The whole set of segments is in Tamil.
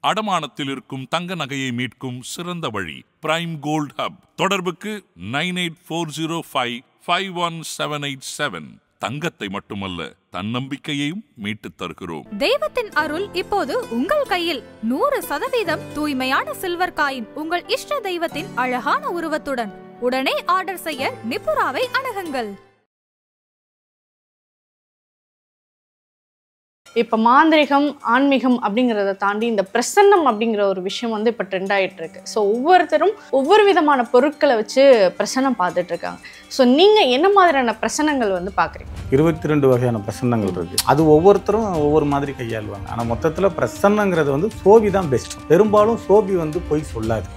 அடமானத்தில் இருக்கும் தங்க நகையை மீட்கும் சிறந்த வழி பிரைம் கோல்ட் ஹப். தொடர்புக்கு 9840551787. தங்கத்தை மட்டுமல்ல, தன்னம்பிக்கையையும் மீட்டுத் தருகிறோம். தெய்வத்தின் அருள் இப்போது உங்கள் கையில். 100% தூய்மையான சில்வர் காயின் உங்கள் இஷ்ட தெய்வத்தின் அழகான உருவத்துடன். உடனே ஆர்டர் செய்ய நிபுராவை அணுகுங்கள். இப்போ மாந்திரிகம் ஆன்மீகம் அப்படிங்கிறத தாண்டி இந்த பிரசன்னம் அப்படிங்கிற ஒரு விஷயம் வந்து இப்போ ட்ரெண்ட் ஆகிட்டு இருக்கு. ஸோ ஒவ்வொருத்தரும் ஒவ்வொரு விதமான பொருட்களை வச்சு பிரசன்னம் பார்த்துட்டு இருக்காங்க. ஸோ நீங்கள் என்ன மாதிரியான பிரசன்னங்கள் வந்து பார்க்குறீங்க? 22 வகையான பிரசன்னங்கள் இருக்குது. அது ஒவ்வொருத்தரும் ஒவ்வொரு மாதிரி கையாளுவாங்க. ஆனால் மொத்தத்தில் பிரசன்னங்கிறது வந்து சோபி தான் பெஸ்ட். பெரும்பாலும் சோபி வந்து போய் சொல்லாது.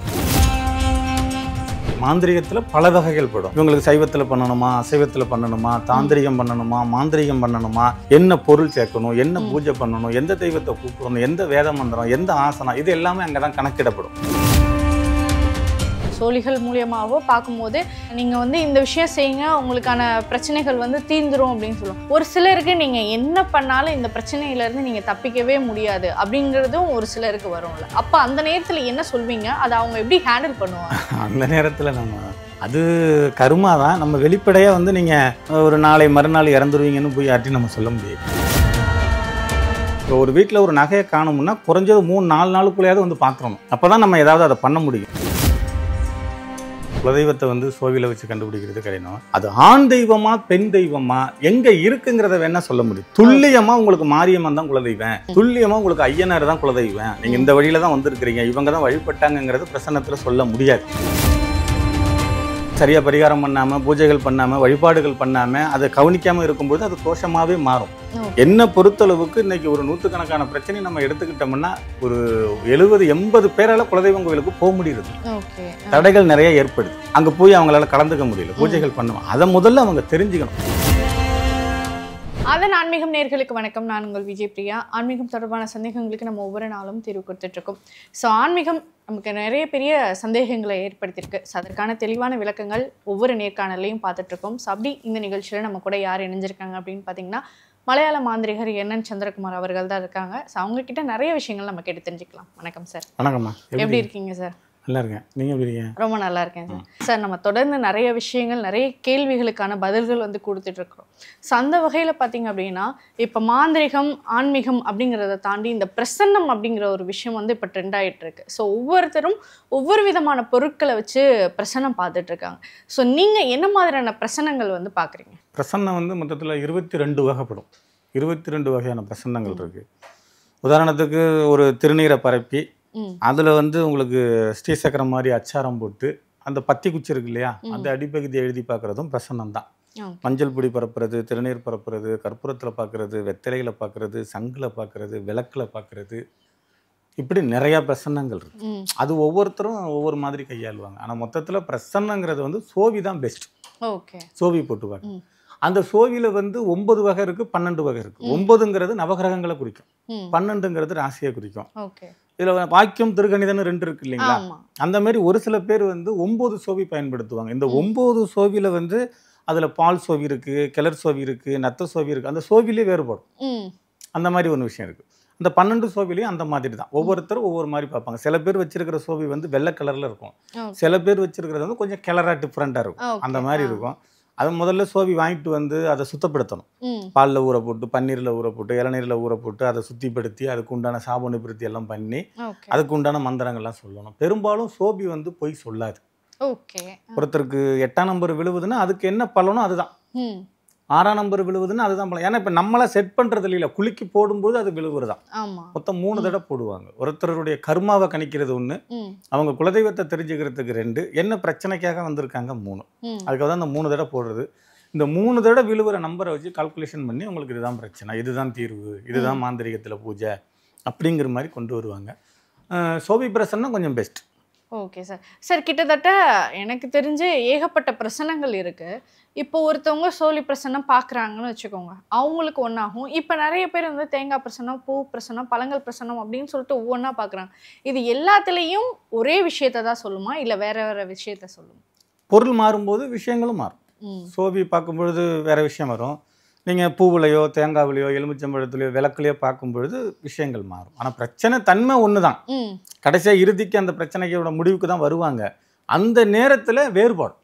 மாந்திரிகத்தில் பல வகைகள் படும். இவங்களுக்கு சைவத்தில் பண்ணணுமா, அசைவத்தில் பண்ணணுமா, தாந்திரிகம் பண்ணணுமா, மாந்திரிகம் பண்ணணுமா, என்ன பொருள் சேர்க்கணும், என்ன பூஜை பண்ணணும், எந்த தெய்வத்தை கூப்பிடணும், எந்த வேத மந்திரம், எந்த ஆசனம், இது எல்லாமே அங்கே தான் கணக்கிடப்படும். சோழிகள் மூலியமாகவோ பார்க்கும்போது நீங்கள் வந்து இந்த விஷயம் செய்யுங்க, உங்களுக்கான பிரச்சனைகள் வந்து தீர்ந்துரும் அப்படின்னு சொல்லுவோம். ஒரு சிலருக்கு நீங்கள் என்ன பண்ணாலும் இந்த பிரச்சனையிலேருந்து நீங்கள் தப்பிக்கவே முடியாது அப்படிங்கிறதும் ஒரு சிலருக்கு வரும்ல. அப்போ அந்த நேரத்தில் என்ன சொல்வீங்க? அதை அவங்க எப்படி ஹேண்டில் பண்ணுவாங்க? அந்த நேரத்தில் அது கருமா தான். நம்ம வெளிப்படையாக வந்து நீங்கள் ஒரு நாளை மறுநாள் இறந்துருவீங்கன்னு போய் யார்ட்டையும் நம்ம சொல்ல முடியாது. இப்போ ஒரு வீட்டில் ஒரு நகையை காணும்னா குறைஞ்சது 3-4 நாளுக்குள்ளேயாவது வந்து பார்த்துடணும். அப்போ தான் நம்ம ஏதாவது அதை பண்ண முடியும். குலதெய்வத்தை வந்து சோவில வச்சு கண்டுபிடிக்கிறது கிடையாது. அது ஆண் தெய்வமா பெண் தெய்வமா எங்க இருக்குங்கிறத வேணா சொல்ல முடியும். துல்லியமா உங்களுக்கு மாரியம்மன் தான் குலதெய்வம், துல்லியமா உங்களுக்கு ஐயனார் தான் குலதெய்வம், நீங்க இந்த வழியில தான் வந்திருக்கிறீங்க, இவங்க தான் வழிபட்டாங்கிறது பிரசன்னத்துல சொல்ல முடியாது. சரியா பரிகாரம் பண்ணாம, பூஜைகள் பண்ணாம, வழிபாடுகள் பண்ணாம, அதை கவனிக்காம இருக்கும்போது அது தோஷமாவே மாறும். என்ன பொறுத்தளவுக்கு இன்னைக்கு ஒரு 100கணக்கான பிரச்சனை நம்ம எடுத்துக்கிட்டோம்னா ஒரு 70-80 பேரால குலதெய்வம் கோவிலுக்கு போக முடியுது. தடைகள் நிறைய ஏற்படுது. அங்க போய் அவங்களால கலந்துக்க முடியல. பூஜைகள் பண்ணுவோம். அதை முதல்ல அவங்க தெரிஞ்சுக்கணும். அதன் ஆன்மீகம் நேயர்களுக்கு வணக்கம். நான் உங்கள் விஜய் பிரியா. ஆன்மீகம் தொடர்பான சந்தேகங்களுக்கு நம்ம ஒவ்வொரு நாளும் தீர்வு கொடுத்துட்ருக்கோம். ஸோ ஆன்மீகம் நமக்கு நிறைய பெரிய சந்தேகங்களை ஏற்படுத்தியிருக்கு. ஸோ அதற்கான தெளிவான விளக்கங்கள் ஒவ்வொரு நேர்காணலையும் பார்த்துட்ருக்கோம். ஸோ அப்படி இந்த நிகழ்ச்சியில் நம்ம கூட யார் இணைஞ்சிருக்காங்க அப்படின்னு பார்த்தீங்கன்னா மலையாள மாந்திரிகர் NN சந்திரகுமார் அவர்கள் தான் இருக்காங்க. ஸோ அவங்கக்கிட்ட நிறைய விஷயங்கள் நம்ம கேட்டு தெரிஞ்சுக்கலாம். வணக்கம் சார். வணக்கம்மா. எப்படி இருக்கீங்க சார்? நல்லா இருக்கேன். நீங்கள் எப்படி இருக்கீங்க? ரொம்ப நல்லா இருக்கேன் சார். சார் நம்ம தொடர்ந்து நிறைய விஷயங்கள், நிறைய கேள்விகளுக்கான பதில்கள் வந்து கொடுத்துட்ருக்குறோம். ஸோ அந்த வகையில் பார்த்தீங்க அப்படின்னா இப்போ மாந்திரிகம் ஆன்மீகம் அப்படிங்கிறத தாண்டி இந்த பிரசன்னம் அப்படிங்கிற ஒரு விஷயம் வந்து இப்போ ட்ரெண்ட் ஆகிட்டு இருக்கு. ஸோ ஒவ்வொருத்தரும் ஒவ்வொரு விதமான பொருட்களை வச்சு பிரசன்னம் பார்த்துட்ருக்காங்க. ஸோ நீங்கள் என்ன மாதிரியான பிரசன்னங்கள் வந்து பார்க்குறீங்க? பிரசன்னம் வந்து மொத்தத்தில் 22 வகைப்படும். 22 வகையான பிரசன்னங்கள் இருக்குது. உதாரணத்துக்கு ஒரு திருநீரை பரப்பி அதில் வந்து உங்களுக்கு ஸ்ரீசக்கரம் மாதிரி அச்சாரம் போட்டு அந்த பத்தி குச்சி இருக்கு இல்லையா, அந்த அடிப்பகுதியை எழுதி பார்க்குறதும் பிரசன்னம் தான். மஞ்சள் பொடி பரப்புறது, திருநீர் பரப்புறது, கற்பூரத்தில் பார்க்குறது, வெத்தலைகளை பார்க்குறது, சங்கில் பார்க்குறது, விளக்கில் பார்க்குறது, இப்படி நிறையா பிரசன்னங்கள் இருக்குது. அது ஒவ்வொருத்தரும் ஒவ்வொரு மாதிரி கையாளுவாங்க. ஆனால் மொத்தத்தில் பிரசன்னங்கிறது வந்து சோவி தான் பெஸ்ட். சோவி போட்டுவாங்க. அந்த சோவியில் வந்து 9 வகை இருக்குது, 12 வகை இருக்குது. 9ங்கிறது நவகிரகங்களை குறிக்கும், 12ங்கிறது ராசியை குறிக்கும். இதில் வாக்கியம் திருக்கணிதன்னு 2 இருக்கு இல்லைங்களா? அந்த மாதிரி ஒரு சில பேர் வந்து 9 சோவி பயன்படுத்துவாங்க. இந்த 9 சோவியில் வந்து அதில் பால் சோவி இருக்குது, கிளர் சோவி இருக்குது, நத்த சோவி இருக்குது. அந்த சோவிலே வேறுபடும். அந்த மாதிரி ஒரு விஷயம் இருக்குது. அந்த 12 சோவிலையும் அந்த மாதிரி தான். ஒவ்வொருத்தரும் ஒவ்வொரு மாதிரி பார்ப்பாங்க. சில பேர் வச்சிருக்கிற சோவி வந்து வெள்ளை கலரில் இருக்கும், சில பேர் வச்சிருக்கிறது வந்து கொஞ்சம் கிளராக டிஃப்ரெண்ட்டாக இருக்கும். அந்த மாதிரி இருக்கும். அதை முதல்ல சோவி வாங்கிட்டு வந்து அதை சுத்தப்படுத்தணும். பாலில் ஊற போட்டு, பன்னீரில் ஊற போட்டு, இளநீரில் ஊற போட்டு, அதை சுத்திப்படுத்தி அதுக்கு உண்டான சாப நிவர்த்தி எல்லாம் பண்ணி அதுக்கு உண்டான மந்திரங்கள்லாம் சொல்லணும். பெரும்பாலும் சோபி வந்து போய் சொல்லாது. ஒருத்தருக்கு 8ஆம் நம்பர் விழுவுதுன்னா அதுக்கு என்ன பலனோ அதுதான். 6ஆம் நம்பர் விழுவுதுன்னா அதுதான் பலன். ஏன்னா இப்போ நம்மளா செட் பண்ணுறது இல்லை, குலுக்கி போடும்போது அது விழுவுறதான். மொத்தம் 3 தடவை போடுவாங்க. ஒருத்தருடைய கர்மாவை கணிக்கிறது 1, அவங்க குலதெய்வத்தை தெரிஞ்சுக்கிறதுக்கு 2, என்ன பிரச்சனைக்காக வந்திருக்காங்க 3. அதுக்காக தான் இந்த 3 தடவை போடுறது. இந்த 3 தடவை விழுவுற நம்பரை வச்சு கால்குலேஷன் பண்ணி உங்களுக்கு இதுதான் பிரச்சனை, இதுதான் தீர்வு, இதுதான் மாந்திரிகத்தில் பூஜை அப்படிங்கிற மாதிரி கொண்டு வருவாங்க. சோபி பிரசன்னா கொஞ்சம் பெஸ்ட். Okay sir. சார் கிட்டத்தட்ட எனக்கு தெரிஞ்சு ஏகப்பட்ட பிரசனங்கள் இருக்குது. இப்போ ஒருத்தவங்க சோழி பிரசனம் பார்க்குறாங்கன்னு வச்சுக்கோங்க, அவங்களுக்கு ஒன்றாகும். இப்போ நிறைய பேர் வந்து தேங்காய் பிரசனம், பூ பிரசனம், பழங்கள் பிரசனம் அப்படின்னு சொல்லிட்டு ஒவ்வொன்றா பார்க்குறாங்க. இது எல்லாத்துலேயும் ஒரே விஷயத்தை தான் சொல்லுமா, இல்லை வேற வேற விஷயத்த சொல்லுமா? பொருள் மாறும்போது விஷயங்களும் மாறும். சோபி பார்க்கும்பொழுது வேற விஷயம் வரும், நீங்கள் பூவிலையோ தேங்காவிலையோ எலுமிச்சம்பழத்துலையோ விளக்குலையோ பார்க்கும் பொழுது விஷயங்கள் மாறும். ஆனால் பிரச்சனை தன்மை ஒன்று தான். கடைசியாக இறுதிக்கு அந்த பிரச்சனையோட முடிவுக்கு தான் வருவாங்க. அந்த நேரத்தில் வேறுபாடு.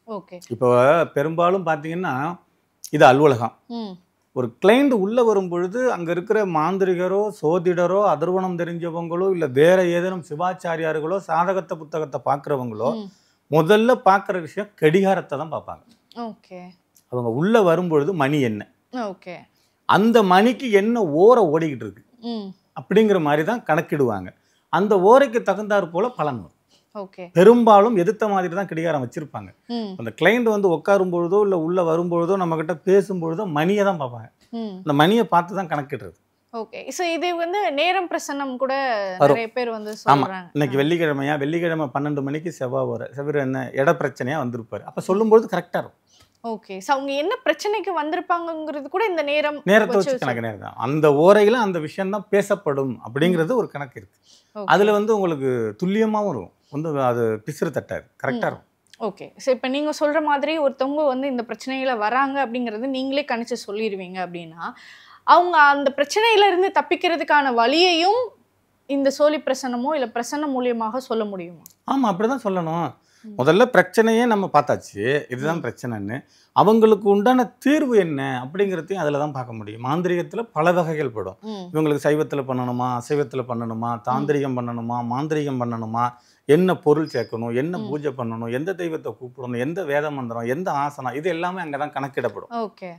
ஓகே. இப்போ பெரும்பாலும் பார்த்தீங்கன்னா இது அலுவலகம். ஒரு கிளைண்ட் உள்ளே வரும் பொழுது அங்கே இருக்கிற மாந்திரிகரோ சோதிடரோ அதர்வனம் தெரிஞ்சவங்களோ இல்லை வேற ஏதேனும் சிவாச்சாரியார்களோ சாதகத்தை புத்தகத்தை பார்க்குறவங்களோ முதல்ல பார்க்குற விஷயம் கடிகாரத்தை தான் பார்ப்பாங்க. ஓகே. அவங்க உள்ளே வரும்பொழுது மணி என்ன, ஓகே, அந்த மணிக்கு என்ன ஓரை ஓடிக்கிட்டு இருக்கு அப்படிங்கிற மாதிரி தான் கணக்கிடுவாங்க. அந்த ஓரைக்கு தகுந்தாற் போல பலன் வரும். ஓகே. பெரும்பாலும் எதிர்த்த மாதிரி தான் கடிகாரம் வச்சிருப்பாங்க. அந்த கிளைண்ட் வந்து உட்காரும் பொழுதோ இல்லை உள்ள வரும்பொழுதோ நம்ம கிட்ட பேசும்பொழுதோ மணியை தான் பார்ப்பாங்க. அந்த மணியை பார்த்து தான் கணக்கிடுறது. ஓகே. ஸோ இது வந்து நேரம் பிரசன்னம் கூட நிறைய பேர் வந்து சொல்றாங்க. இன்னைக்கு வெள்ளிக்கிழமை 12 மணிக்கு செவ்வாய் என்ன இட பிரச்சனையா வந்திருப்பாரு. அப்ப சொல்லும்போது கரெக்டா இருக்கும். ஓகே. ஸோ அவங்க என்ன பிரச்சனைக்கு வந்திருப்பாங்கிறது கூட இந்த நேரத்தை வச்சு கணக்கு நேரம் தான். அந்த ஓரையில அந்த விஷயம் தான் பேசப்படும் அப்படிங்கிறது ஒரு கணக்கு இருக்கு. அதுல வந்து உங்களுக்கு துல்லியமாகவும் இருக்கும். வந்து அது பிசுறு தட்டாது, கரெக்டாக இருக்கும். ஓகே. ஸோ இப்போ நீங்கள் சொல்கிற மாதிரி ஒருத்தவங்க வந்து இந்த பிரச்சனையில் வராங்க அப்படிங்கிறது நீங்களே கணிச்சு சொல்லிடுவீங்க அப்படின்னா அவங்க அந்த பிரச்சனையிலேருந்து தப்பிக்கிறதுக்கான வழியையும் இந்த சோழி பிரசன்னமோ இல்லை பிரசன்னம் மூலியமாக சொல்ல முடியுமா? ஆமாம், அப்படி தான் சொல்லணும். முதல்ல பிரச்சனையே நம்ம பார்த்தாச்சு, இதுதான் பிரச்சனைன்னு. அவங்களுக்கு உண்டான தீர்வு என்ன அப்படிங்கிறதையும் அதில் தான் பார்க்க முடியும். மாந்திரிகத்தில் பல வகைகள் படும். இவங்களுக்கு சைவத்தில் பண்ணணுமா, அசைவத்தில் பண்ணணுமா, தாந்திரிகம் பண்ணணுமா, மாந்திரிகம் பண்ணணுமா, என்ன பொருள் சேர்க்கணும், என்ன பூஜை பண்ணணும், எந்த தெய்வத்தை கூப்பிடணும், எந்த வேத மந்திரம், எந்த ஆசனம், இது எல்லாமே அங்கே தான் கணக்கிடப்படும். Okay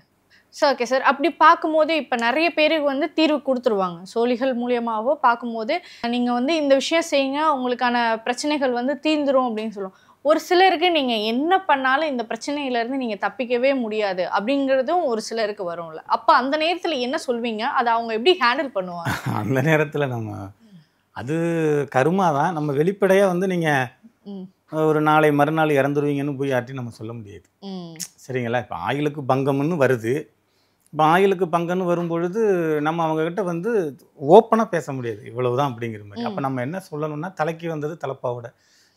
sir. Okay sir. அப்படி பார்க்கும்போது இப்போ நிறைய பேருக்கு வந்து தீர்வு கொடுத்துருவாங்க சோழிகள் மூலியமாகவோ. பார்க்கும்போது நீங்கள் வந்து இந்த விஷயம் செய்யுங்க உங்களுக்கான பிரச்சனைகள் வந்து தீர்ந்துரும் அப்படின்னு சொல்லுவோம். ஒரு சிலருக்கு நீங்கள் என்ன பண்ணாலும் இந்த பிரச்சனையிலேருந்து நீங்கள் தப்பிக்கவே முடியாது அப்படிங்கிறதும் ஒரு சிலருக்கு வரும்ல. அப்போ அந்த நேரத்தில் என்ன சொல்வீங்க? அதை அவங்க எப்படி ஹேண்டில் பண்ணுவாங்க? அந்த நேரத்தில் நம்ம அது கருமா தான். நம்ம வெளிப்படையாக வந்து நீங்கள் ஒரு நாளை மறுநாள் இறந்துருவீங்கன்னு போய் யார்ட்டையும் நம்ம சொல்ல முடியாது. சரிங்களா? இப்போ ஆயுளுக்கு பங்கம்னு வருது. இப்போ ஆயுளுக்கு பங்கம்னு வரும்பொழுது நம்ம அவங்கக்கிட்ட வந்து ஓப்பனாக பேச முடியாது, இவ்வளவுதான் அப்படிங்கிற மாதிரி. அப்போ நம்ம என்ன சொல்லணும்னா, தலைக்கு வந்தது தலைப்பாவோட.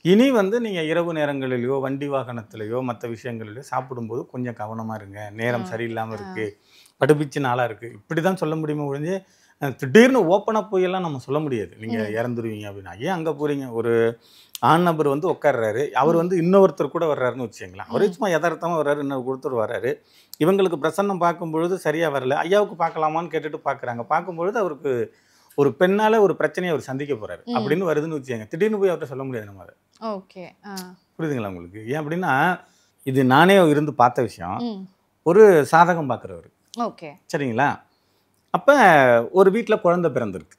இனி வந்து நீங்கள் இரவு நேரங்களிலையோ வண்டி வாகனத்திலையோ மற்ற விஷயங்களிலையோ சாப்பிடும்போது கொஞ்சம் கவனமாக இருங்க, நேரம் சரியில்லாமல் இருக்குது, படுபிச்சு நாளாக இருக்குது, இப்படி தான் சொல்ல முடியுமா ஒழிஞ்சு திடீர்னு ஓப்பனாக போயெல்லாம் நம்ம சொல்ல முடியாது நீங்கள் இறந்துருவீங்க அப்படின்னா. ஏன் அங்கே போகிறீங்க? ஒரு ஆண் நபர் வந்து உட்கார்றாரு, அவர் வந்து இன்னொருத்தர் கூட வர்றாருன்னு வச்சுங்களேன். அவரே சும்மா யதார்த்தமாக வர்றாரு, இன்னொரு ஒருத்தர் வர்றாரு. இவங்களுக்கு பிரசன்னம் பார்க்கும்பொழுது சரியாக வரல, ஐயாவுக்கு பார்க்கலாமான்னு கேட்டுட்டு பார்க்குறாங்க. பார்க்கும்பொழுது அவருக்கு ஒரு பெண்ணால் ஒரு பிரச்சனையை அவர் சந்திக்க போகிறாரு அப்படின்னு வருதுன்னு வச்சுக்கோங்க. திடீர்னு போய் அவர்கிட்ட சொல்ல முடியாது நம்ம அதை. ஓகே, புரியுதுங்களா உங்களுக்கு? ஏன் அப்படின்னா இது நானே இருந்து பார்த்த விஷயம். ஒரு சாதகம் பார்க்குறவர். ஓகே, சரிங்களா? அப்போ ஒரு வீட்டில் குழந்தை பிறந்திருக்கு.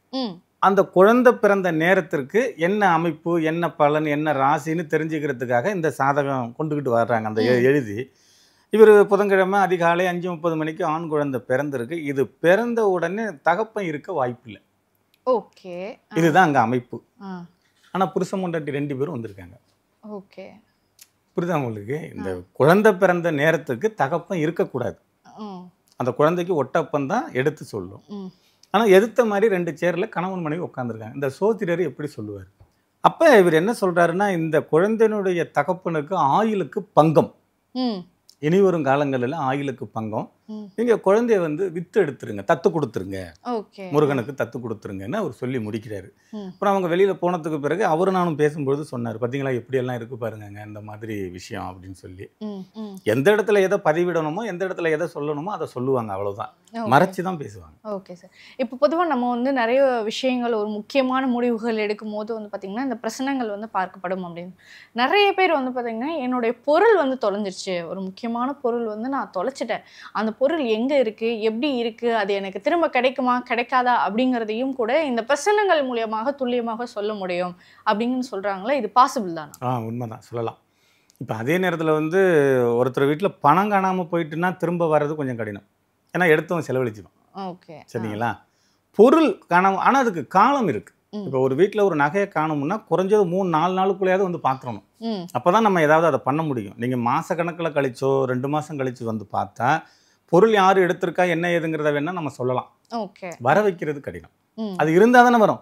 அந்த குழந்தை பிறந்த நேரத்திற்கு என்ன அமைப்பு, என்ன பலன், என்ன ராசின்னு தெரிஞ்சுக்கிறதுக்காக இந்த சாதகம் கொண்டுக்கிட்டு வர்றாங்க. அந்த எழுதி இவர் புதன்கிழமை அதிகாலை 5:30 மணிக்கு ஆண் குழந்தை பிறந்திருக்கு. இது பிறந்த உடனே தகப்பன் இருக்க வாய்ப்பில்லை. ஓகே, இதுதான் அங்கே அமைப்பு. ஆனால் புருஷன் பொண்டாட்டி 2 பேரும் வந்திருக்காங்க. ஓகே, புரியுதா உங்களுக்கு? இந்த குழந்தை பிறந்த நேரத்துக்கு தகப்பன் இருக்கக்கூடாது. அந்த குழந்தைக்கு ஒட்டப்பன் தான் எடுத்து சொல்லும். ஆனால் எதிர்த்த மாதிரி 2 சேரில் கணவன் மனைவி உட்காந்துருக்காங்க. இந்த சோதிடர் எப்படி சொல்லுவார்? அப்போ இவர் என்ன சொல்கிறாருன்னா, இந்த குழந்தையினுடைய தகப்பனுக்கு ஆயுளுக்கு பங்கம், இனி வரும் காலங்களில் ஆயுளுக்கு பங்கம், நீங்கள் குழந்தைய வந்து வித்து எடுத்துருங்க, தத்து கொடுத்துருங்க, முருகனுக்கு தத்து கொடுத்துருங்கன்னு அவர் சொல்லி முடிக்கிறாரு. அப்புறம் அவங்க வெளியில் போனதுக்கு பிறகு அவரு நானும் பேசும்பொழுது சொன்னார், பார்த்தீங்களா எப்படியெல்லாம் இருக்கு பாருங்க இந்த மாதிரி விஷயம் அப்படின்னு சொல்லி. எந்த இடத்துல எதை பதிவிடணுமோ எந்த இடத்துல எதை சொல்லணுமோ அதை சொல்லுவாங்க, அவ்வளோதான், மறைச்சி தான் பேசுவாங்க. Okay sir. இப்போ பொதுவாக நம்ம வந்து நிறைய விஷயங்கள் ஒரு முக்கியமான முடிவுகள் எடுக்கும் போது வந்து பார்த்திங்கன்னா இந்த பிரச்சனைகள் வந்து பார்க்கப்படும் அப்படின்னு நிறைய பேர் வந்து பார்த்திங்கன்னா என்னுடைய பொருள் வந்து தொலைஞ்சிருச்சு, ஒரு முக்கியமான பொருள் வந்து நான் தொலைச்சிட்டேன், அந்த பொருள் எங்கே இருக்குது, எப்படி இருக்குது, அது எனக்கு திரும்ப கிடைக்குமா கிடைக்காதா அப்படிங்கிறதையும் கூட இந்த பிரச்சனைகள் மூலியமாக துல்லியமாக சொல்ல முடியும் அப்படின்னு சொல்கிறாங்களே, இது பாசிபிள் தானா? உண்மைதான், சொல்லலாம். இப்போ அதே நேரத்தில் வந்து ஒருத்தர் வீட்டில் பணம் காணாமல் போயிட்டுன்னா திரும்ப வர்றது கொஞ்சம் கடினம், ஏன்னா எடுத்தவன் செலவழிச்சிடும். ஓகே, சரிங்களா? பொருள் காணாமல், ஆனால் அதுக்கு காலம் இருக்குது. இப்போ ஒரு வீட்டில் ஒரு நகையை காணோம்னா குறைஞ்சது 3-4 நாளுக்குள்ளேயாவது வந்து பார்த்துடணும். அப்போ தான் நம்ம ஏதாவது அதை பண்ண முடியும். நீங்கள் மாத கணக்கில் கழிச்சோ 2 மாதம் கழிச்சு வந்து பார்த்தா பொருள் யார் எடுத்திருக்கா என்ன ஏதுங்கிறத வேணால் நம்ம சொல்லலாம். ஓகே, வர வைக்கிறது கடினம். அது இருந்தால் தானே வரும்.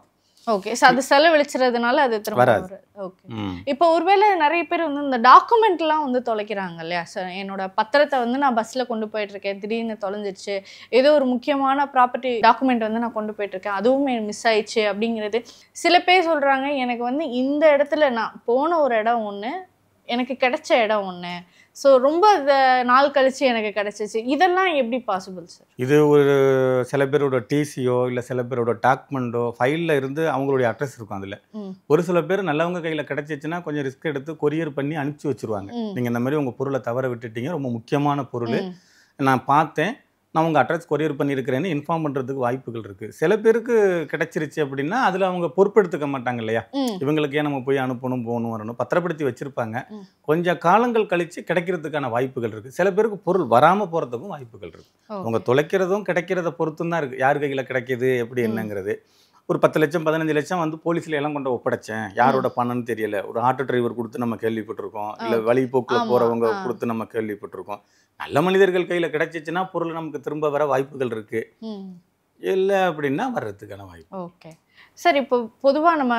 ஓகே. ஸோ அது செலவழிச்சுறதுனால அது திரும்ப வராது. ஓகே. இப்போ ஒருவேளை நிறைய பேர் வந்து இந்த டாக்குமெண்ட்லாம் வந்து தொலைக்கிறாங்க இல்லையா சார்? என்னோட பத்திரத்தை வந்து நான் பஸ்ஸில் கொண்டு போயிட்டு இருக்கேன், திடீர்னு தொலைஞ்சிருச்சு, ஏதோ ஒரு முக்கியமான ப்ராப்பர்ட்டி டாக்குமெண்ட் வந்து நான் கொண்டு போயிட்டு இருக்கேன், அதுவும் மிஸ் ஆயிடுச்சு அப்படிங்கிறது. சில பேர் சொல்கிறாங்க, எனக்கு வந்து இந்த இடத்துல நான் போன ஒரு இடம் ஒன்று, எனக்கு கிடைச்ச இடம் ஒன்று, ஸோ ரொம்ப நாள் கழிச்சு எனக்கு கிடைச்சிச்சு. இதெல்லாம் எப்படி பாசிபிள் சார்? இது ஒரு சில பேரோட டிசியோ இல்லை சில பேரோட டாக்குமெண்டோ ஃபைலில் இருந்து அவங்களுடைய அட்ரஸ் இருக்கும். அதில் ஒரு சில பேர் நல்லவங்க கையில் கிடைச்சிச்சுன்னா கொஞ்சம் ரிஸ்க் எடுத்து கொரியர் பண்ணி அனுப்பிச்சி வச்சுருவாங்க. நீங்கள் இந்த மாதிரி உங்கள் பொருளை தவற விட்டுட்டீங்க, ரொம்ப முக்கியமான பொருள், நான் பார்த்தேன், நான் உங்கள் அட்ரஸ் கொரியர் பண்ணியிருக்கிறேன்னு இன்ஃபார்ம் பண்ணுறதுக்கு வாய்ப்புகள் இருக்குது. சில பேருக்கு கிடைச்சிருச்சு அப்படின்னா அதில் அவங்க பொறுப்பெடுத்துக்க மாட்டாங்க இல்லையா, இவங்களுக்கே நம்ம போய் அனுப்பணும் போகணும் வரணும் பத்திரப்படுத்தி வச்சுருப்பாங்க. கொஞ்சம் காலங்கள் கழித்து கிடைக்கிறதுக்கான வாய்ப்புகள் இருக்குது. சில பேருக்கு பொருள் வராமல் போகிறதுக்கும் வாய்ப்புகள் இருக்குது. அவங்க தொலைக்கிறதும் கிடைக்கிறத பொறுத்தும் தான் இருக்குது, யார் கையில் கிடைக்கிது எப்படி என்னங்கிறது. ஒரு 10 லட்சம் 15 லட்சம் வந்து போலீஸில் எல்லாம் கொண்டு ஒப்படைச்சேன், யாரோட பணம்னு தெரியல, ஒரு ஆட்டோ டிரைவர் கொடுத்து நம்ம கேள்விப்பட்டிருக்கோம், இல்லை வழிபோக்கில் போகிறவங்க கொடுத்து நம்ம கேள்விப்பட்டிருக்கோம். நல்ல மனிதர்கள் கையில் கிடைச்சிச்சுன்னா பொருள் நமக்கு திரும்ப வர வாய்ப்புகள் இருக்குது, இல்லை அப்படின்னா வர்றதுக்கான வாய்ப்பு. Okay sir. இப்போ பொதுவாக நம்ம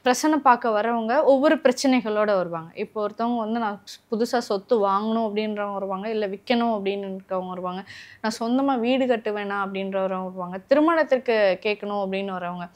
பிரச்சனை பார்க்க வரவங்க ஒவ்வொரு பிரச்சனைகளோடு வருவாங்க. இப்போ ஒருத்தவங்க வந்து நான் புதுசாக சொத்து வாங்கணும் அப்படின்றவங்க வருவாங்க, இல்லை விற்கணும் அப்படின்னு இருக்கவங்க வருவாங்க, நான் சொந்தமாக வீடு கட்டுவேனா அப்படின்றவங்க வருவாங்க, திருமணத்திற்கு கேட்கணும் அப்படின்னு வரவங்க.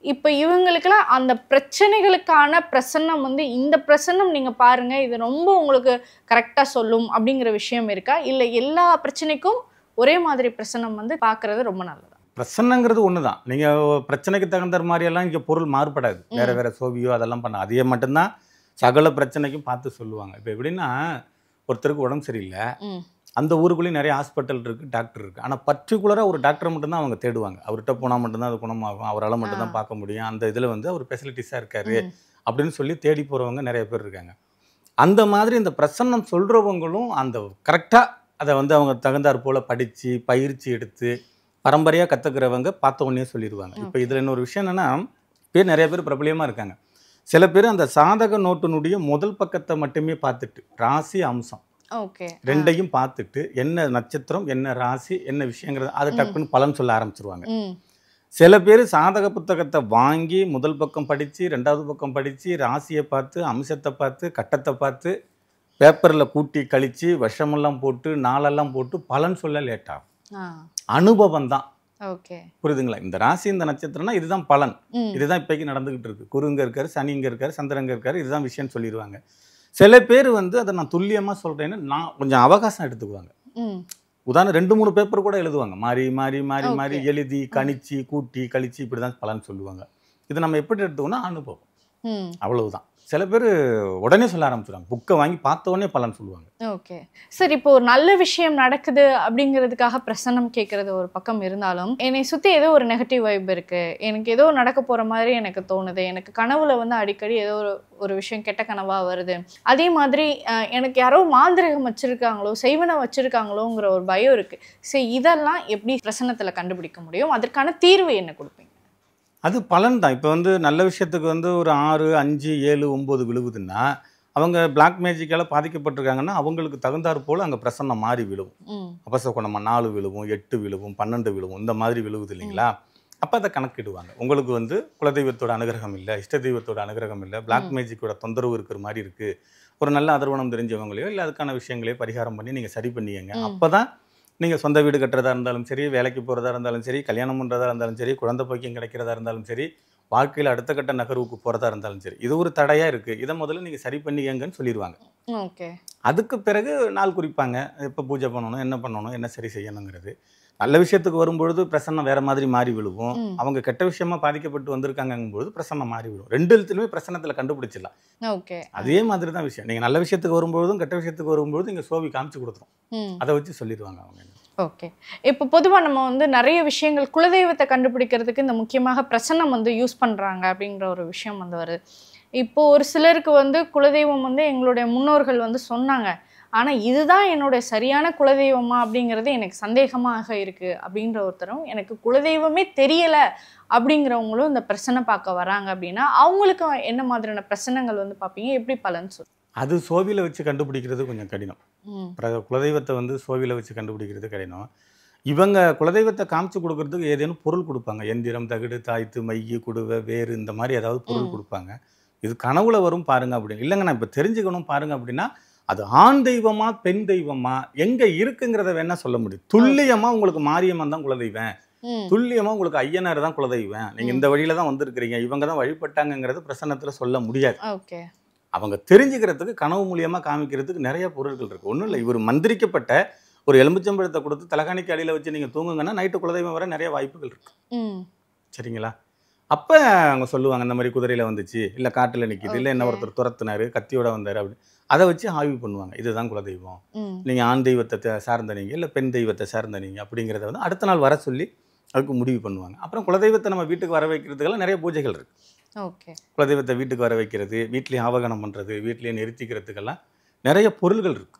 இப்போ இவங்களுக்கெல்லாம் அந்த பிரச்சனைகளுக்கான பிரசன்னம் வந்து இந்த பிரசன்னம் நீங்கள் பாருங்கள், இது ரொம்ப உங்களுக்கு கரெக்டாக சொல்லும் அப்படிங்கிற விஷயம் இருக்கா? இல்லை எல்லா பிரச்சனைக்கும் ஒரே மாதிரி பிரசன்னம் வந்து பார்க்குறது ரொம்ப நல்லது? பிரச்சனைங்கிறது ஒன்று தான். நீங்கள் பிரச்சனைக்கு தகுந்த மாதிரியெல்லாம் இங்கே பொருள் மாறுபடாது, வேறு வேறு சோவியோ அதெல்லாம் பண்ண அதையே மட்டும்தான் சகல பிரச்சனைக்கும் பார்த்து சொல்லுவாங்க. இப்போ எப்படின்னா ஒருத்தருக்கு உடம்பு சரியில்லை, அந்த ஊருக்குள்ளேயும் நிறைய ஹாஸ்பிட்டல் இருக்குது, டாக்டர் இருக்குது, ஆனால் பர்டிகுலராக ஒரு டாக்டரை மட்டும்தான் அவங்க தேடுவாங்க. அவர்கிட்ட போனால் மட்டும்தான் அது குணமாகும், அவரால் மட்டும்தான் பார்க்க முடியும், அந்த இதில் வந்து அவர் ஃபெசிலிட்டிஸாக இருக்கார் அப்படின்னு சொல்லி தேடி போகிறவங்க நிறைய பேர் இருக்காங்க. அந்த மாதிரி இந்த பிரசன்னம் சொல்கிறவங்களும் அந்த கரெக்டாக அதை வந்து அவங்க தகுந்தாற் போல் படித்து பயிற்சி எடுத்து பரம்பரையாக கற்றுக்கிறவங்க பார்த்த உடனே சொல்லிடுவாங்க. இப்போ இதில் இன்னொரு விஷயம் என்னென்னா, நிறைய பேர் பிரபலியமாக இருக்காங்க. சில பேர் அந்த சாதக நோட்டினுடைய முதல் பக்கத்தை மட்டுமே பார்த்துட்டு ராசி அம்சம் ரெண்டையும் பார்த்துட்டு என்ன நட்சத்திரம் என்ன ராசி என்ன விஷயங்கிறது அதை டக்குன்னு பலன் சொல்ல ஆரம்பிச்சிருவாங்க. சில பேர் சாதக புத்தகத்தை வாங்கி முதல் பக்கம் படித்து 2வது பக்கம் படித்து ராசியை பார்த்து அம்சத்தை பார்த்து கட்டத்தை பார்த்து பேப்பரில் கூட்டி கழித்து வருஷமெல்லாம் போட்டு நாளெல்லாம் போட்டு பலன் சொல்ல லேட்டாகும். அனுபவம் தான். புரியுதுங்களா? இந்த ராசி இந்த நட்சத்திரம்னா இதுதான் பலன், இதுதான் இப்போக்கி நடந்துகிட்டு இருக்கு, குரு இங்கே இருக்காரு, சனி இங்கே இருக்காரு, சந்திரன் இங்கே இருக்காரு, இதுதான் விஷயம்னு சொல்லிடுவாங்க. சில பேர் வந்து அதை நான் துல்லியமாக சொல்கிறேன்னு நான் கொஞ்சம் அவகாசம் எடுத்துக்குவாங்க. உதாரணம் 2-3 பேப்பர் கூட எழுதுவாங்க, மாறி மாறி மாறி மாறி எழுதி கணிச்சு கூட்டி கழிச்சு இப்படி தான் பலன் சொல்லுவாங்க. இது நம்ம எப்படி எடுத்துக்கோன்னா அனுபவம், அவ்வளவுதான். சில பேர் உடனே சொல்ல ஆரம்பிச்சிடுவாங்க, புக்கை வாங்கி பார்த்த உடனே பலன் சொல்லுவாங்க. Okay sir. இப்போ ஒரு நல்ல விஷயம் நடக்குது அப்படிங்கிறதுக்காக பிரசன்னம் கேட்கறது ஒரு பக்கம் இருந்தாலும், என்னை சுற்றி ஏதோ ஒரு நெகட்டிவ் வைப் இருக்குது, எனக்கு ஏதோ நடக்க போகிற மாதிரி எனக்கு தோணுது, எனக்கு கனவுல வந்து அடிக்கடி ஏதோ ஒரு விஷயம் கெட்ட கனவாக வருது, அதே மாதிரி எனக்கு யாரோ மாந்திரிகம் வச்சுருக்காங்களோ செய்வனை வச்சுருக்காங்களோங்கிற ஒரு பயம் இருக்குது. சரி, இதெல்லாம் எப்படி பிரசன்னத்தில் கண்டுபிடிக்க முடியும்? அதற்கான தீர்வு என்ன கொடுப்பீங்க? அது பலன் தான். இப்போ வந்து நல்ல விஷயத்துக்கு வந்து ஒரு 6, 5, 7, 9 விழுவுதுன்னா அவங்க பிளாக் மேஜிக்கால் பாதிக்கப்பட்டிருக்காங்கன்னா அவங்களுக்கு தகுந்தாற் போல் அங்கே பிரசன்னம் மாறி விழுவும். அபசகுணமாக 4 விழுவும், 8 விழுவும், 12 விழுவும், இந்த மாதிரி விழுவுது இல்லைங்களா? அப்போ அதை கணக்கிடுவாங்க. உங்களுக்கு வந்து குலதெய்வத்தோட அனுகிரகம் இல்லை, இஷ்ட தெய்வத்தோட அனுகிரகம் இல்லை, பிளாக் மேஜிக்கோட தொந்தரவு இருக்கிற மாதிரி இருக்குது, ஒரு நல்ல அதர்வனம் தெரிஞ்சவங்களையோ இல்லை அதுக்கான விஷயங்களையோ பரிகாரம் பண்ணி நீங்கள் சரி பண்ணிக்கங்க. அப்போ தான் நீங்கள் சொந்த வீடு கட்டுறதா இருந்தாலும் சரி, வேலைக்கு போகிறதா இருந்தாலும் சரி, கல்யாணம் பண்ணுறதா இருந்தாலும் சரி, குழந்தை பாக்கியம் கிடைக்கிறதா இருந்தாலும் சரி, வாழ்க்கையில் அடுத்த கட்ட நகர்வுக்கு போகிறதா இருந்தாலும் சரி, இது ஒரு தடையாக இருக்குது, இதை முதல்ல நீங்கள் சரி பண்ணிக்கங்கன்னு சொல்லிடுவாங்க. ஓகே. அதுக்கு பிறகு நாள் குறிப்பாங்க, எப்போ பூஜை பண்ணணும், என்ன பண்ணணும், என்ன சரி செய்யணுங்கிறது. நல்ல விஷயத்துக்கு வரும்பொழுது பிரசன்னம் வேறு மாதிரி மாறி விழுவும், அவங்க கெட்ட விஷயமா பாதிக்கப்பட்டு வந்திருக்காங்கும்போது பிரசன்னம் மாறி விழுவும். 2 எழுத்துலையுமே பிரசன்னத்தில் கண்டுபிடிச்சிடலாம். ஓகே. அதே மாதிரி தான் விஷயம். நீங்கள் நல்ல விஷயத்துக்கு வரும்பொழுதும் கெட்ட விஷயத்துக்கு வரும்பொழுதும் இங்கே சோவி காமிச்சு கொடுத்துரும், அதை வச்சு சொல்லிடுவாங்க அவங்க. ஓகே. இப்போ பொதுவாக நம்ம வந்து நிறைய விஷயங்கள் குலதெய்வத்தை கண்டுபிடிக்கிறதுக்கு இந்த முக்கியமாக பிரசன்னம் வந்து யூஸ் பண்ணுறாங்க அப்படிங்கிற ஒரு விஷயம் வந்து வருது. இப்போ ஒரு சிலருக்கு வந்து குலதெய்வம் வந்து எங்களுடைய முன்னோர்கள் வந்து சொன்னாங்க, ஆனால் இதுதான் என்னுடைய சரியான குலதெய்வமா அப்படிங்கிறது எனக்கு சந்தேகமாக இருக்குது அப்படின்ற ஒருத்தரும், எனக்கு குலதெய்வமே தெரியலை அப்படிங்கிறவங்களும் இந்த பிரச்சனை பார்க்க வராங்க அப்படின்னா அவங்களுக்கு என்ன மாதிரியான பிரச்சனைகள் வந்து பார்ப்பீங்க, எப்படி பலன் சொல்லுங்க? அது சோவியில் வச்சு கண்டுபிடிக்கிறது கொஞ்சம் கடினம். குலதெய்வத்தை வந்து சோவியில் வச்சு கண்டுபிடிக்கிறது கடினம். இவங்க குலதெய்வத்தை காமிச்சு கொடுக்கறதுக்கு ஏதேனும் பொருள் கொடுப்பாங்க. எந்திரம், தகடு, தாய்த்து, மைய, குடுவை, வேறு இந்த மாதிரி ஏதாவது பொருள் கொடுப்பாங்க. இது கனவுல வரும் பாருங்க அப்படின்னு. இல்லைங்க நான் இப்போ தெரிஞ்சுக்கணும் பாருங்க அப்படின்னா, அது ஆண் தெய்வமா பெண் தெய்வமா எங்க இருக்குங்கிறத வேணா சொல்ல முடியும். துல்லியமா உங்களுக்கு மாரியம்மன் தான் குலதெய்வம், துல்லியமா உங்களுக்கு ஐயனார் தான் குலதெய்வம், நீங்க இந்த வழியில தான் வந்திருக்கிறீங்க, இவங்க தான் வழிபட்டாங்கிறது பிரசன்னத்துல சொல்ல முடியாது. அவங்க தெரிஞ்சுக்கிறதுக்கு கனவு மூலியமா காமிக்கிறதுக்கு நிறைய பொருட்கள் இருக்கு. ஒன்றும் இல்லை, இவர் மந்திரிக்கப்பட்ட ஒரு எலுமிச்சம்பழத்தை கொடுத்து தலகாணிக்கு அடியில் வச்சு நீங்கள் தூங்குங்கன்னா நைட்டு குலதெய்வம் வர நிறைய வாய்ப்புகள் இருக்கு. சரிங்களா? அப்போ அவங்க சொல்லுவாங்க இந்த மாதிரி குதிரையில் வந்துச்சு, இல்லை காட்டில் நிற்கிது, இல்லை என்ன ஒருத்தர் துரத்துனாரு, கத்தியோட வந்தார் அப்படின்னு. அதை வச்சு ஆய்வு பண்ணுவாங்க. இதுதான் குலதெய்வம், நீங்கள் ஆண் தெய்வத்தை சார்ந்த நீங்கள் இல்லை பெண் தெய்வத்தை சார்ந்த நீங்கள் அப்படிங்கிறத வந்து அடுத்த நாள் வர சொல்லி அதுக்கு முடிவு பண்ணுவாங்க. அப்புறம் குலதெய்வத்தை நம்ம வீட்டுக்கு வர வைக்கிறதுக்கெல்லாம் நிறைய பூஜைகள் இருக்கு. குலதெய்வத்தை வீட்டுக்கு வர வைக்கிறது, வீட்லேயே ஆவகனம் பண்ணுறது, வீட்லேயே நிறுத்திக்கிறதுக்கெல்லாம் நிறைய பொருள்கள் இருக்கு.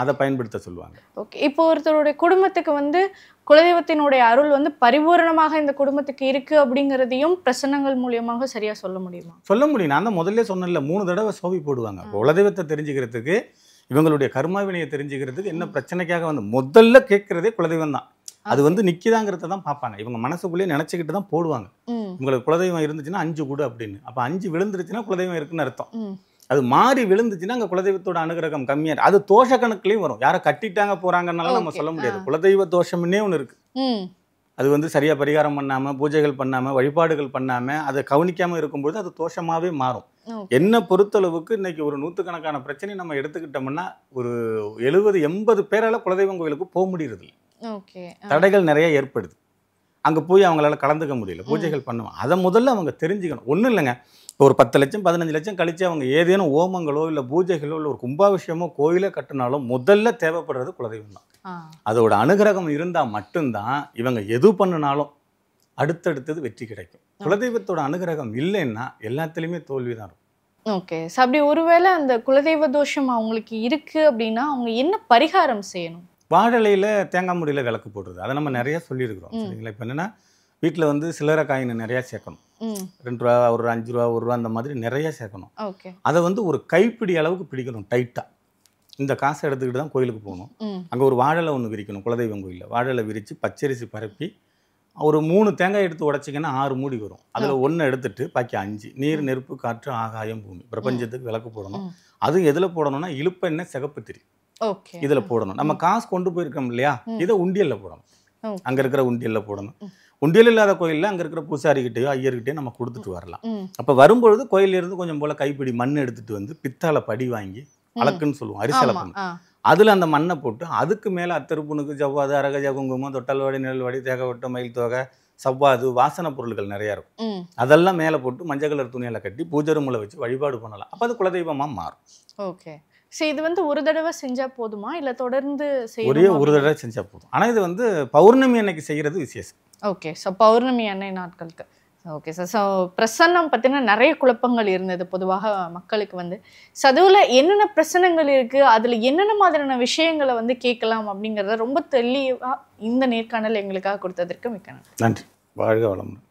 அதை பயன்படுத்த சொல்லுவாங்க. ஓகே, இப்போ ஒருத்தருடைய குடும்பத்துக்கு வந்து குலதெய்வத்தினுடைய அருள் வந்து பரிபூரணமாக இந்த குடும்பத்துக்கு இருக்கு அப்படிங்கிறதையும் பிரசன்னங்கள் மூலியமாக சரியா சொல்ல முடியுமா? சொல்ல முடியும். நான் தான் முதல்ல சொன்னேன்ல, 3 தடவை சோவி போடுவாங்க. குலதெய்வத்தை தெரிஞ்சுக்கிறதுக்கு, இவங்களுடைய கர்மாவினையை தெரிஞ்சுக்கிறதுக்கு, என்ன பிரச்சனைக்காக வந்து முதல்ல கேட்கறதே குலதெய்வம் தான். அது வந்து நிக்கிதாங்கிறத தான் பார்ப்பாங்க. இவங்க மனசுக்குள்ளேயே நினைச்சுக்கிட்டு தான் போடுவாங்க. உங்களுக்கு குலதெய்வம் இருந்துச்சுன்னா 5 கொடு அப்படின்னு. அப்போ 5 விழுந்துருச்சுன்னா குலதெய்வம் இருக்குன்னு அர்த்தம். அது மாறி விழுந்துச்சுன்னா அங்கே குலதெய்வத்தோட அனுகிரகம் கம்மியாக, அது தோஷ கணக்குலையும் வரும். யாரை கட்டிட்டாங்க போறாங்கன்னாலும் நம்ம சொல்ல முடியாது. குலதெய்வ தோஷம்னே ஒன்று இருக்கு. அது வந்து சரியா பரிகாரம் பண்ணாம, பூஜைகள் பண்ணாம, வழிபாடுகள் பண்ணாம, அதை கவனிக்காம இருக்கும்போது அது தோஷமாவே மாறும். என்ன பொறுத்தளவுக்கு இன்னைக்கு ஒரு 100கணக்கான பிரச்சனை நம்ம எடுத்துக்கிட்டோம்னா ஒரு 70-80 பேரால குலதெய்வம் கோயிலுக்கு போக முடியறது இல்லை. தடைகள் நிறைய ஏற்படுது. அங்கே போய் அவங்களால கலந்துக்க முடியல. பூஜைகள் பண்ணுவோம். அதை முதல்ல அவங்க தெரிஞ்சுக்கணும். ஒன்றும் இல்லைங்க, ஒரு 10 லட்சம் 15 லட்சம் கழிச்சு அவங்க ஏதேனும் ஓமங்களோ இல்லை பூஜைகளோ இல்லை ஒரு கும்பாபிஷேகமோ கோயிலே கட்டினாலும் முதல்ல தேவைப்படுறது குலதெய்வம் தான். அதோட அனுகிரகம் இருந்தால் மட்டும்தான் இவங்க எது பண்ணினாலும் அடுத்தடுத்தது வெற்றி கிடைக்கும். குலதெய்வத்தோட அனுகிரகம் இல்லைன்னா எல்லாத்துலேயுமே தோல்வி தான் இருக்கும். ஓகே, அப்படி ஒருவேளை அந்த குலதெய்வ தோஷம் அவங்களுக்கு இருக்கு அப்படின்னா அவங்க என்ன பரிகாரம் செய்யணும்? வாழலையில் தேங்காய் மூடியில் விளக்கு போடுறது, அதை நம்ம நிறைய சொல்லியிருக்கிறோம். சரிங்களா? இப்போ என்னென்னா வீட்டில் வந்து சில்லறை காயின் நிறையா சேர்க்கணும். 2 ரூபா, ஒரு 5 ரூபா, 1 ரூபா அந்த மாதிரி நிறைய சேர்க்கணும். அதை வந்து ஒரு கைப்பிடி அளவுக்கு பிடிக்கணும் டைட்டாக. இந்த காசை எடுத்துக்கிட்டு தான் கோயிலுக்கு போகணும். அங்கே ஒரு வாழலை ஒன்று விரிக்கணும். குலதெய்வம் கோயிலில் வாழலை விரித்து பச்சரிசி பரப்பி ஒரு 3 தேங்காய் எடுத்து உடச்சிங்கன்னா 6 மூடி வரும். அதில் 1 எடுத்துட்டு பாக்கி 5 நீர், நெருப்பு, காற்று, ஆகாயம், பூமி, பிரபஞ்சத்துக்கு விளக்கு போடணும். அது எதில் போடணும்னா இழுப்பெண்ணெய், சிகப்பு திரி இதில் போடணும். நம்ம காசு கொண்டு போயிருக்கோம் இல்லையா, இதை உண்டியலில் போடணும். அங்கே இருக்கிற உண்டியலில் போடணும். உண்டியல் இல்லாத கோயிலில் அங்கே இருக்கிற பூசாரிக்கிட்டையோ ஐயர்கிட்டையோ நம்ம கொடுத்துட்டு வரலாம். அப்போ வரும்பொழுது கோயிலிருந்து கொஞ்சம் போல் கைப்பிடி மண் எடுத்துகிட்டு வந்து பித்தாளை படி வாங்கி அலக்குன்னு சொல்லுவோம், அரிசலை பண்ணு, அதில் அந்த மண்ணை போட்டு அதுக்கு மேலே அத்தருப்புனுக்கு ஜவ்வாது, அரகஜா, குங்குமம், தொட்டல்வாடி, நிழல்வாடி, தேகவட்டு, மயில் தோகை, சவ்வாது, வாசனை பொருட்கள் நிறையா இருக்கும். அதெல்லாம் மேலே போட்டு மஞ்சள் கலர் துணியில் கட்டி பூஜை ரூமில் வச்சு வழிபாடு பண்ணலாம். அப்போ அது குலதெய்வமாக மாறும். ஓகே, சரி, இது வந்து ஒரு தடவை செஞ்சா போதுமா இல்லை தொடர்ந்து ஒரே ஒரு தடவை செஞ்சா போதும். ஆனால் இது வந்து பௌர்ணமி அன்னைக்கு செய்கிறது விசேஷம். ஓகே, ஸோ பௌர்ணமி அன்னை நாட்களுக்கு. ஓகே சார், ஸோ பிரசன்னம் பற்றின நிறைய குழப்பங்கள் இருந்தது பொதுவாக மக்களுக்கு வந்து. ஸோ அதுவில் என்னென்ன பிரச்சனைகள் இருக்குது, அதில் என்னென்ன மாதிரியான விஷயங்களை வந்து கேட்கலாம் அப்படிங்கிறத ரொம்ப தெளிவாக இந்த நேர்காணல் எங்களுக்காக கொடுத்ததற்கு மிக்க நன்றி. நன்றி. வாழ்க வளமுடன்.